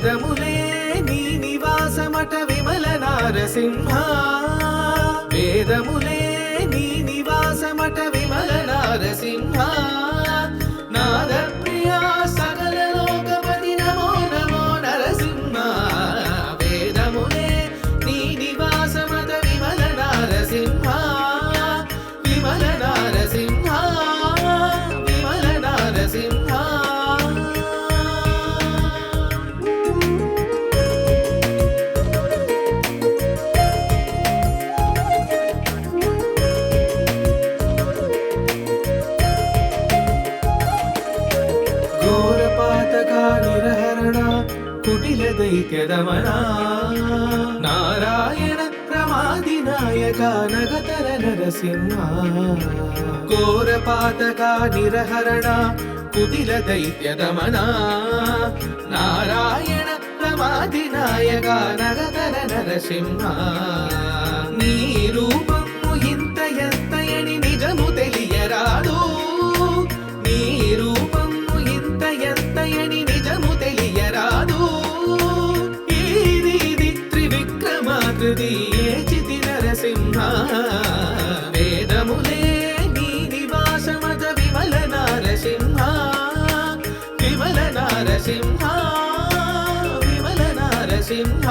వేదములే నీ నివాసమట విమల నారసింహ వేదములే నీ నివాసమట విమల నారసింహ నాద ప్రియా సకల లోకపతి నమో నమో నరసింహ వేదములే నీ నివాసమట విమల నారసింహ విమల నారసింహ విమల నారసింహ నిరహరణ కుటిల దైత్యదమన నారాయణ ప్రమాదినాయక నగతర నరసింహ ఘోరపాతక నిరహరణ కుటిల దైత్యదమన నారాయణ ప్రమాదినాయక నగతర నరసింహ నీ రూపము ఇంత ఎత్తయని నిజము తెలియరాదు నీ రూపము ఇంత ఎత్తయని నిజము తెలియరాదు ఇది త్రివిక్రమాకృతి ఏచితి నరసింహ వేదములే నీ నివాసమత విమల నారసింహ విమల నారసింహ విమల నారసింహ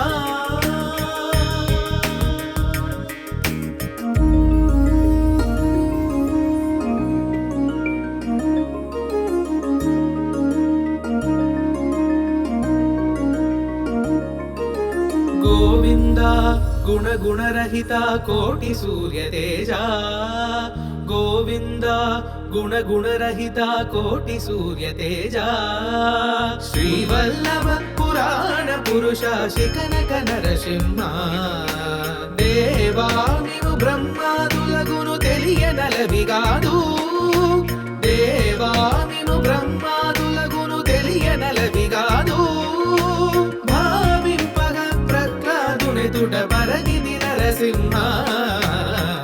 గోవింద గుణ గుణరహిత కోటి సూర్య తేజ గోవింద గుణ గుణరహిత కోటి సూర్య తేజ శ్రీవల్లభ పురాణ పురుష శిఖనక నరసింహ దేవా నీవు బ్రహ్మాదులగును తెలియనలవిగాదు దేవా నీవు బ్రహ్మాదులగును తెలియనలవిగాదు తుట పరగిది నరసింహ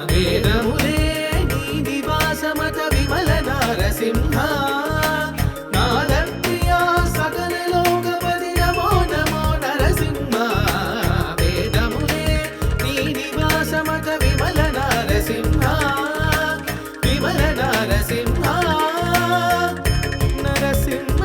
వేదములే నీ నివాసమత విమల నారసింహ నాద ప్రియా సకల లోకపతి నమో నమో నరసింహ వేదములే నీ నివాసమత విమల నారసింహ విమల నారసింహ నరసింహ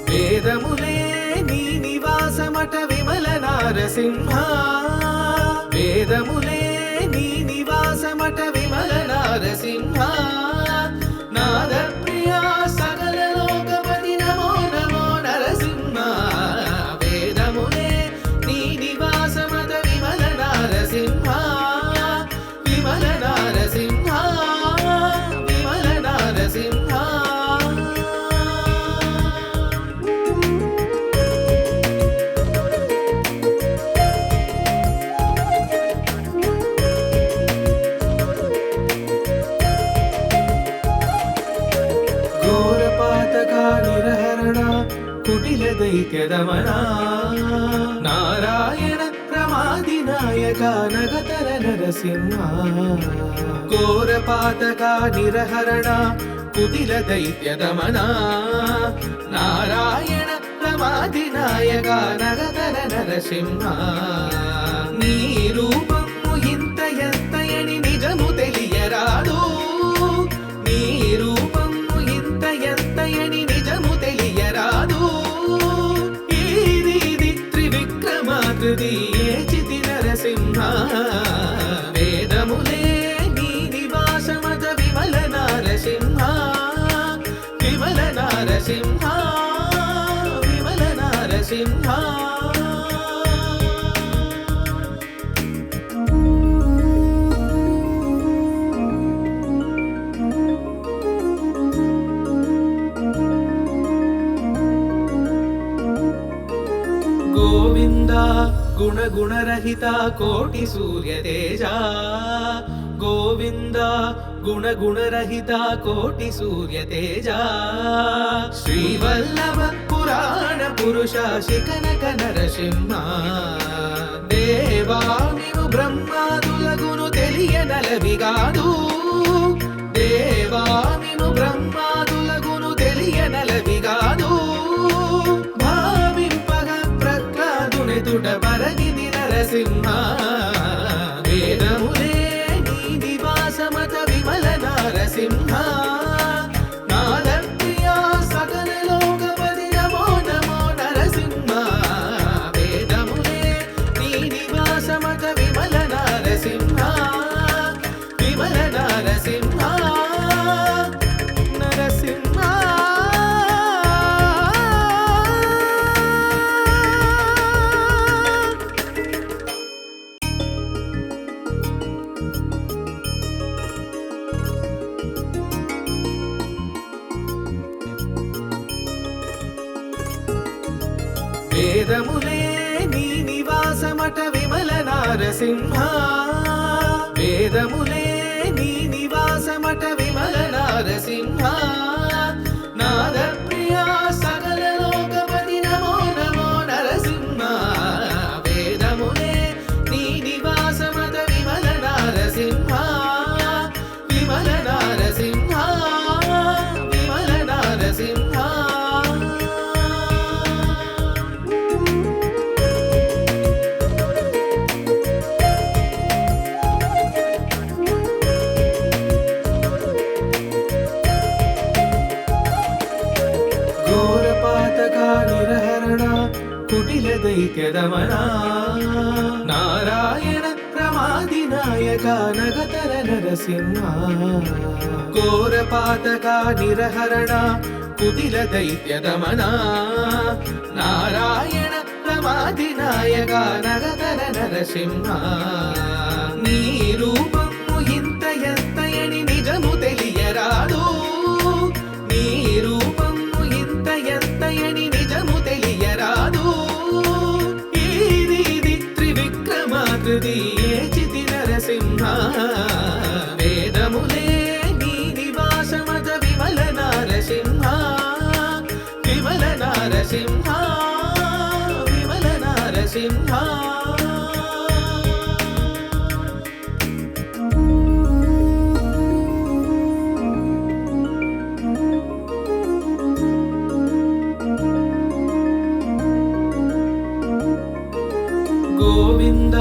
వేదములే నీ నివాసమట విమల నారసింహ వేదములే నీ నివాసమట విమల నారసింహ నాద ప్రియా సకల లోకపతి నమో నమో నరసింహ వేదములే నీ నివాసమట విమల నారసింహ విమల నారసింహ విమల నారసింహ నిరహరణ కుటిల దైత్యదమన నారాయణ ప్రమాదినాయక నగతర నరసింహ ఘోరపాతక నిరహరణ కుటిల దైత్యదమన నారాయణ ప్రమాదినాయక నగతర నరసింహ నీ రూపము ఇంత ఎత్తయని నిజము తెలియరాదు నీ రూపము ఇంత ఎత్తయని నిజము తెలియరాదు ఇది త్రివిక్రమాకృతి ఏచితి నరసింహ వేదములే నీ నివాసమత విమల నారసింహ విమల నారసింహ విమల నారసింహ గోవింద గుణ గుణరహిత కోటి సూర్య తేజ गोविन्द गुणगुणरहित कोटि सूर्य तेजा श्रीवल्लभ पुराण पुरुष शिखनक नरसिंह देवा निनु ब्रह्मादुलगुनु తెలియనలవిగాదు దేవా నిను బ్రహ్మాదులగును తెలియనలవిగాదు భావింపగ ప్రహ్లాదునెదుట పరగిది నరసింహ వేదములే నీ నివాసమత విమల నరసింహ నాదప్రియ సకల లోకపతి నమో నమో నరసింహ వేదములే నీ నివాసమత విమల నరసింహ విమల నరసింహ నరసింహ వేదములే నీ నివాసమట విమల నరసింహ వేదములే నీ నివాసమట విమల నరసింహ నాదప్రియ సకల లోకపతి నమో నమో నరసింహ వేదములే నీ నివాసమట విమల నరసింహ విమల నరసింహ విమల నరసింహ నిరహరణ కుటిల దైత్యదమన నారాయణ ప్రమాది నాయక నగతర నరసింహ ఘోరపాతక నిరహరణ కుటిల దైత్యదమన నారాయణ ప్రమాది నాయక నగతర నరసింహ నీ రూపము ఇంత ఎత్తయని నిజము తెలియరాదు నీ రూపము ఇంత ఎత్తయని నిజము తెలియరాదు ఈది త్రివిక్రమాకృతి ఏచితి నరసింహ వేదములే నీ నివాసమత విమల నరసింహ విమల నరసింహ విమల నరసింహ गोविन्द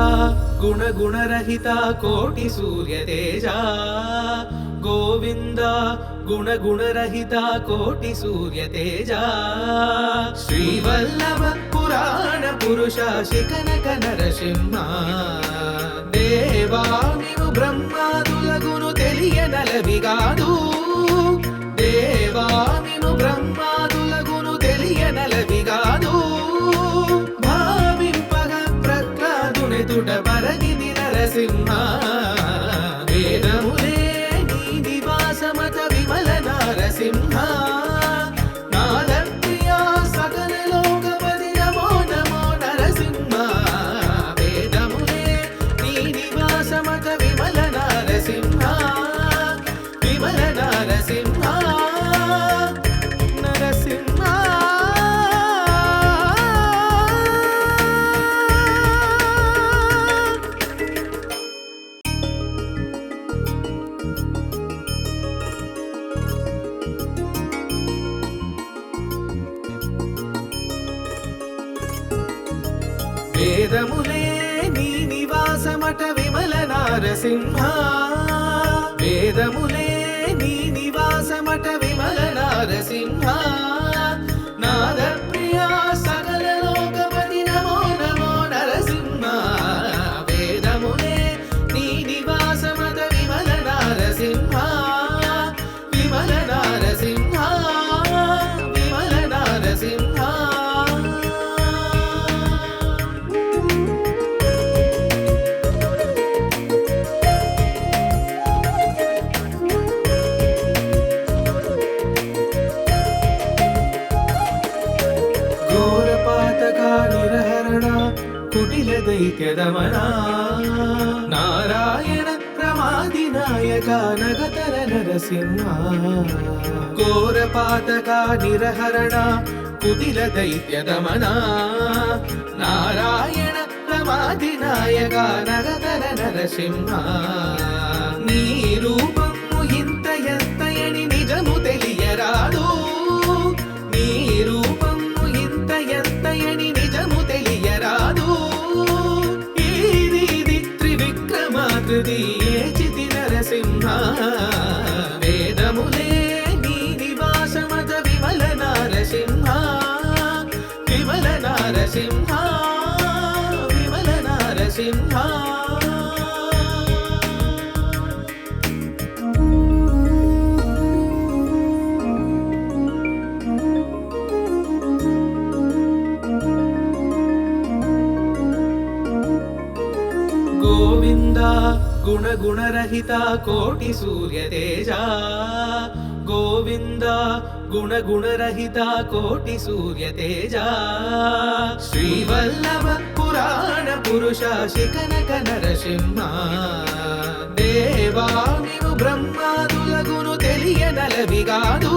गुणगुणरहित कोटि सूर्य तेजा गोविन्द गुणगुणरहित कोटि सूर्य तेजा श्रीवल्लभ पुराण पुरुष शिखनक नरसिंह देवा निनु ब्रह्मादुलगुनु తెలియనలవిగాదు దేవా నిను బ్రహ్మాదులగును తెలియనలవిగాదు తుట పరగిది నరసింహ వేదములే నీ నివాసమత విమల నరసింహ నాదప్రియ సకల లోకపతి నమో నమో నరసింహ వేదములే నీ నివాసమత విమల నరసింహ విమల నరసింహ నరసింహ వేదములే నీ నివాసమట విమల నరసింహ వేదములే నీ నివాసమట విమల నరసింహ నాదప్రియ సకల లోకపతి నమో నమో నరసింహ వేదములే నీ నివాసమట విమల నరసింహ విమల నరసింహ విమల నరసింహ కుటిల దైత్యదమన నారాయణ ప్రమాదినాయక నగతర నరసింహ ఘోరపాతక నిరహరణ కుటిల దైత్య దమన నారాయణ ప్రమాదినాయక నగతర నరసింహ నీ రూపము ఇంత ఎత్తయని నిజము తెలియరాదు నీ రూపము ఇంత ఎత్తయని నిజము తెలియరాదు ఈ రీతి త్రివిక్రమాకృతి ఏచితి నరసింహ వేదములే నీ నివాసమత విమల నారసింహ విమల నారసింహ విమల నారసింహ గోవింద గుణ గుణరహిత కోటి సూర్య తేజ గోవింద గుణ గుణరహిత కోటి సూర్య తేజ శ్రీవల్లభ పురాణ పురుష శిఖనక నరసింహ దేవామిను బ్రహ్మాదులగును తెలియనలవిగాదు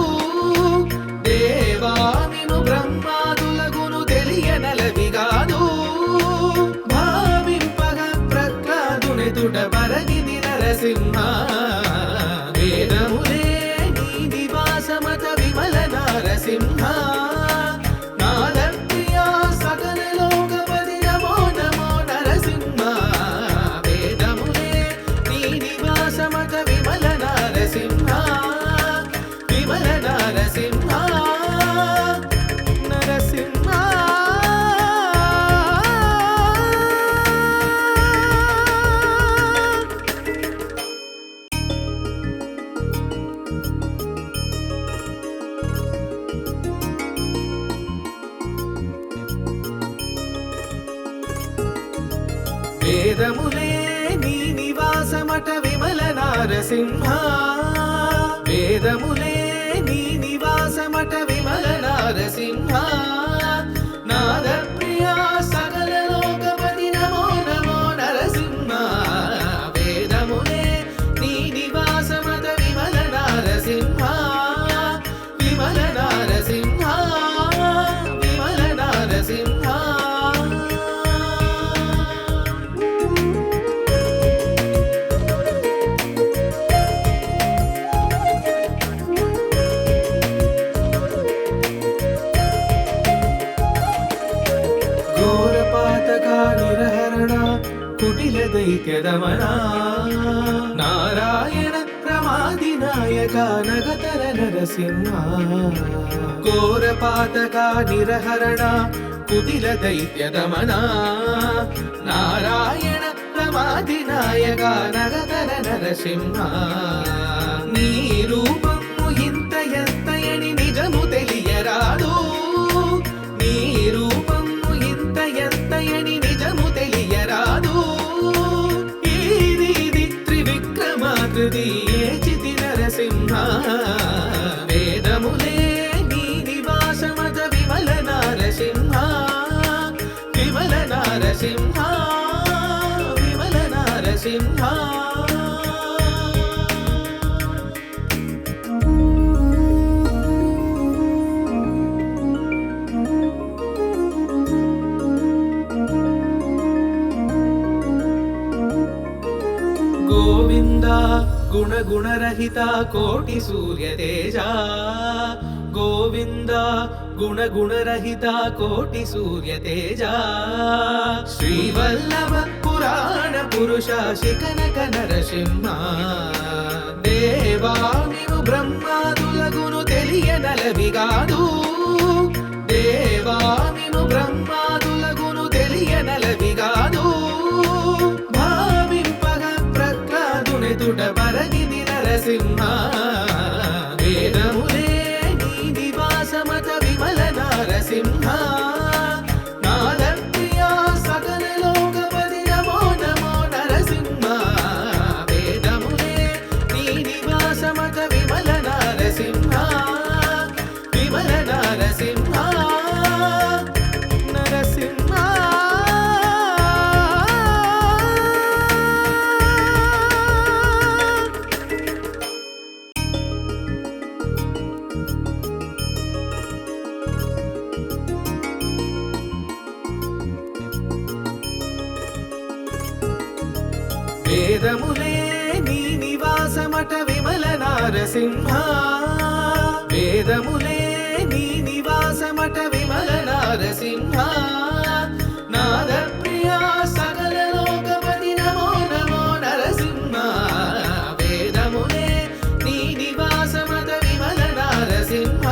దేవామిను బ్రహ్మాదులగును తెలియనలవిగాదు తుట పరగిది నరసింహ వేదములే నీ నివాసమత విమల నారసింహ నాద ప్రియా సకల లోకపతి నమో నమో నరసింహ వేదములే నీ నివాసమత విమల నారసింహ విమల నారసింహ నరసింహ వేదములే నీ నివాసమట విమల నారసింహ వేదములే నీ నివాసమట విమల నారసింహ నాద ప్రియా సకల లోకపతి నమో నమో నరసింహ వేదములే నీ నివాసమట విమల నారసింహ విమల నారసింహ విమల నారసింహ నిరహరణ కుటిల దైత్య దమన నారాయణ ప్రమాదినాయక నగతర నరసింహ ఘోరపాతక నిరహరణ కుటిల దైత్య దమన నారాయణ ప్రమాదినాయక నగతర నరసింహ నీ రూపము ఇంత ఎత్తయని నిజము తెలియరాదు నీ రూపము ఇంత ఎత్తయని నిజము తెలియరాదు ఈ రీతి త్రివిక్రమాకృతి ఏచితి నరసింహ వేదములే నీ నివాసమత విమల నారసింహ విమల నారసింహ విమల నారసింహ గోవింద గుణ గుణరహిత కోటి సూర్య తేజ గోవింద గుణ గుణరహిత కోటి సూర్య తేజ శ్రీవల్లభ పురాణ పురుష శిఖనక నరసింహ దేవామిను బ్రహ్మాదులగును తెలియనలవిగాదు దేవామిను బ్రహ్మాదులగును తెలియనలవిగాదు తుట పరగిది నరసింహ వేదములే నీ నివాసమత విమల నారసింహ నాద ప్రియా సకల లోకపతి నమో నమో నరసింహ వేదములే నీ నివాసమత విమల నారసింహ విమల నారసింహ నరసింహ వేదములే నీ నివాసమట విమల నారసింహ వేదములే నీ నివాసమట విమల నారసింహ నాద ప్రియా సకల లోకపతి నమో నమో నరసింహ వేదములే నీ నివాసమట విమల నారసింహ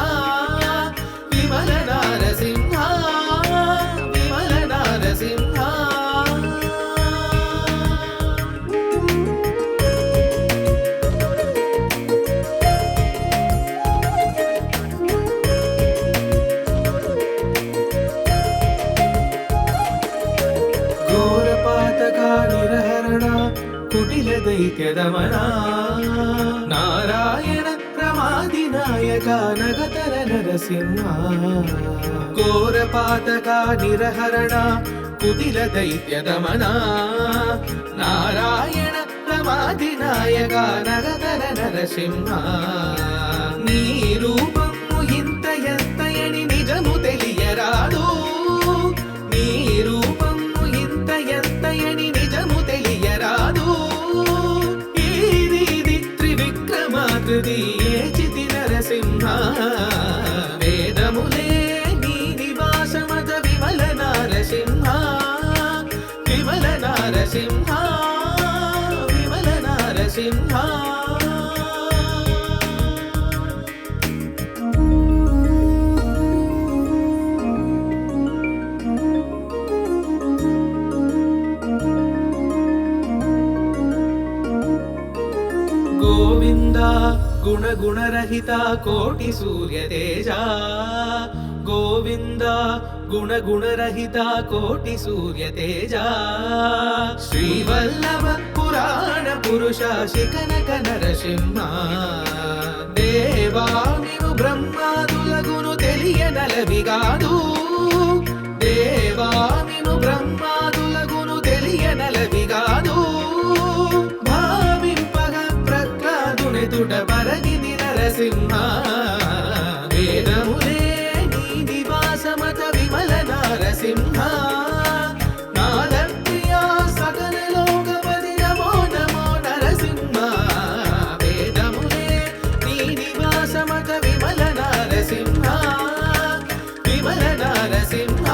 విమల నారసింహ విమల నారసింహ నిరహరణ కుటిల దైత్యదమన నారాయణ ప్రమాది నాయక నగతర నరసింహ ఘోరపాతక నిరహరణ కుటిల దైత్యదమన నారాయణ ప్రమాది నాయక నగతర నరసింహ నీ రూపము ఇంత ఎత్తయని నిజము తెలియరాదు నీ రూపము ఇంత ఎత్తయని నిజము తెలియరాదు ఇది త్రివిక్రమాకృతి ఏచితి నరసింహ వేదములే నీ నివాసమత విమల నారసింహ విమల నారసింహ విమల నారసింహ గోవింద గుణ గుణరహిత కోటి సూర్య తేజ గోవింద గుణ గుణరహిత కోటి సూర్య తేజ శ్రీవల్లభ పురాణ పురుష శిఖనక నరసింహ దేవామివు బ్రహ్మాదులగును తెలియనలవిగాదు దేవామిను బ్రహ్మాదులగును తెలియనలవిగాదు తుట పరగిది నరసింహ వేదములే నీ నివాసమత విమల నారసింహ నాద ప్రియా సకల లోకపతి నమో నమో నరసింహ వేదములే నీ నివాసమత విమల నారసింహ విమల నారసింహ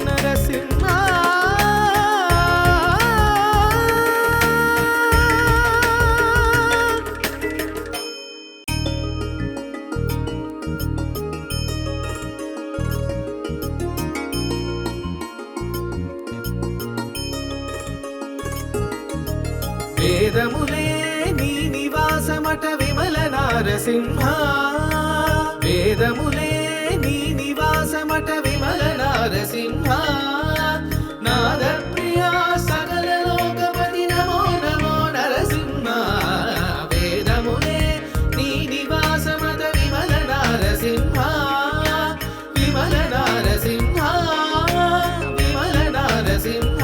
నరసింహ వేదములే నీ నివాసమట విమల నారసింహ వేదములే నీ నివాసమట విమల నారసింహ నాద ప్రియా సకల లోకపతి నమో నమో నరసింహ వేదములే నీ నివాసమట విమల నారసింహ విమల నారసింహ విమల నారసింహ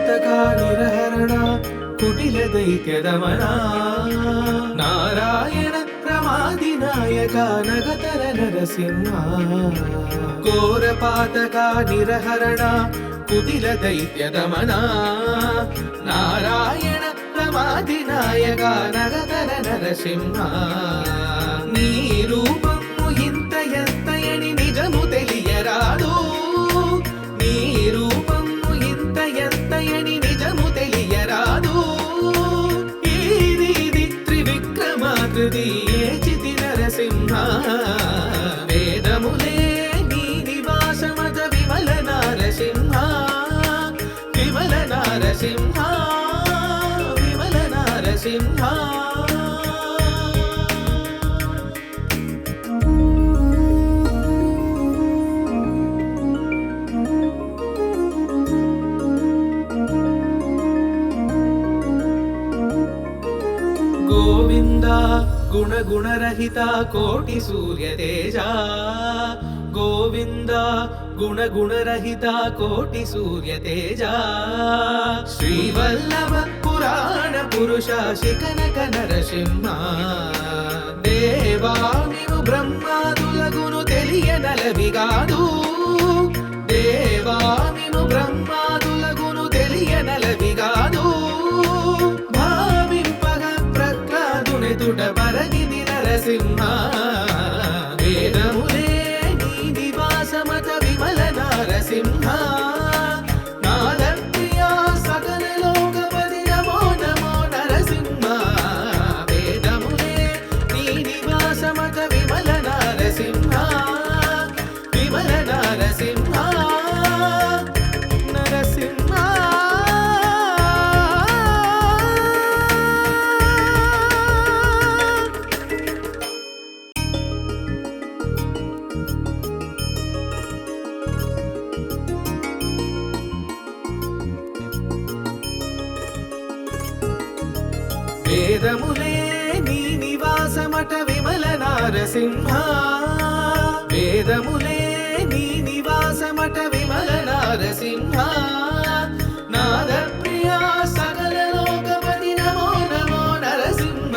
నిరహరణ కుటిల దైత్యదమన నారాయణ ప్రమాది నాయక నగతర నరసింహ ఘోరపాతక నిరహరణ కుటిల దైత్యదమన నారాయణ ప్రమాది నాయక నగతర నరసింహ నీ రూపము ఇంత ఎత్తయని నిజము తెలియరాదు నీ రూపము ఇంత ఎత్తయని నిజము తెలియరాదు ఇది త్రివిక్రమాకృతి ఏచితి నరసింహ వేదములే నీ నివాసమత విమల నారసింహ విమల నారసింహ విమల నారసింహ గోవింద గుణ గుణరహిత కోటి సూర్య తేజ గోవింద గుణగుణరహిత కోటి సూర్య తేజ శ్రీవల్లభ పురాణ పురుష శిఖనక నరసింహ దేవా నీవు బ్రహ్మాదులగును తెలియనలవిగాదు దేవా నీవు బ్రహ్మాదులగును తెలియనలవిగాదు భావింపగ ప్రహ్లాదునెదుట పరగిది నరసింహ వేదములే నీ నివాసమత విమల నరసింహ నాదప్రియా సకల లోకపతి నమో నమో నరసింహ వేదములే నీ నివాసమత విమల నరసింహ విమల నరసింహ నరసింహ వేదములే నీ నివాసమట విమల నారసింహ వేదములే నీ నివాసమట విమల నారసింహ నాదప్రియా సకల లోకపతి నమో నమో నరసింహ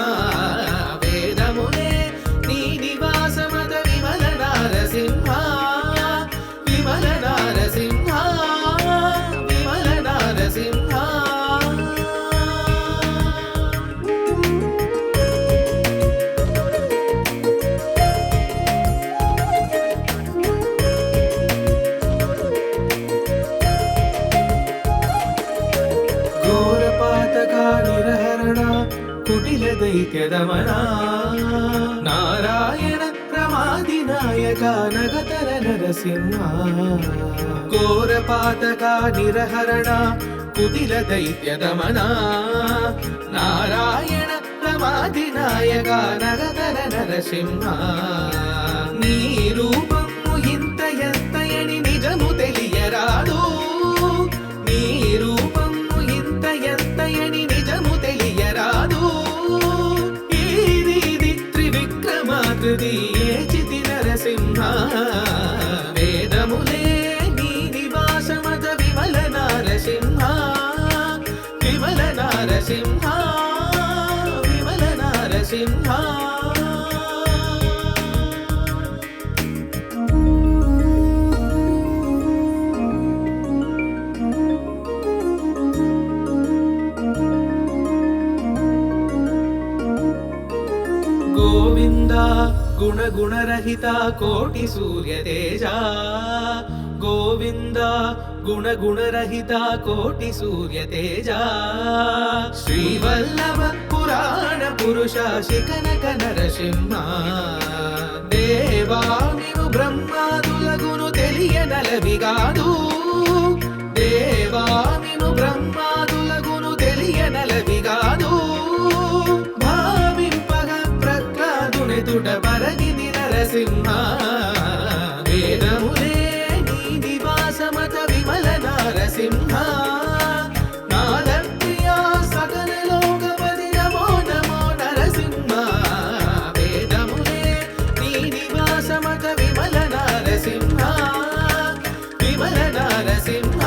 వేదములే నీ నివాసమట విమల నారసింహ విమల నారసింహ విమల నారసింహ నిరహరణ కుటిల దైత్యదమన నారాయణ ప్రమాది నాయక నగతర నరసింహ ఘోరపాతక నిరహరణ కుటిల దైత్యదమన నారాయణ ప్రమాది నాయక నగతర నరసింహ నీ రూపము ఇంత ఎత్తయని నిజము తెలియరాదు నీ రూపము ఇంత ఎత్తయని నిజము తెలియరాదు ఈది త్రివిక్రమాకృతి ఏచితి నరసింహ వేదములే నీ నివాసమత విమల నారసింహ విమల నారసింహ విమల నారసింహ గోవింద గుణగుణరహిత కోటి సూర్య తేజ గోవింద గుణగుణరహిత కోటి సూర్య తేజ శ్రీవల్లభ పురాణ పురుష శిఖనక నరసింహ దేవా నీవు బ్రహ్మాదులగును తెలియనలవిగాదు దేవా నీవు బ్రహ్మాదులగును తెలియనలవిగాదు ఎదుట పరగిది నరసింహ వేదములే నీ నివాసమత విమల నరసింహ నాదప్రియా సకల లోకపతి నమో నమో నరసింహ వేదములే నీ నివాసమత విమల నరసింహ విమల నరసింహ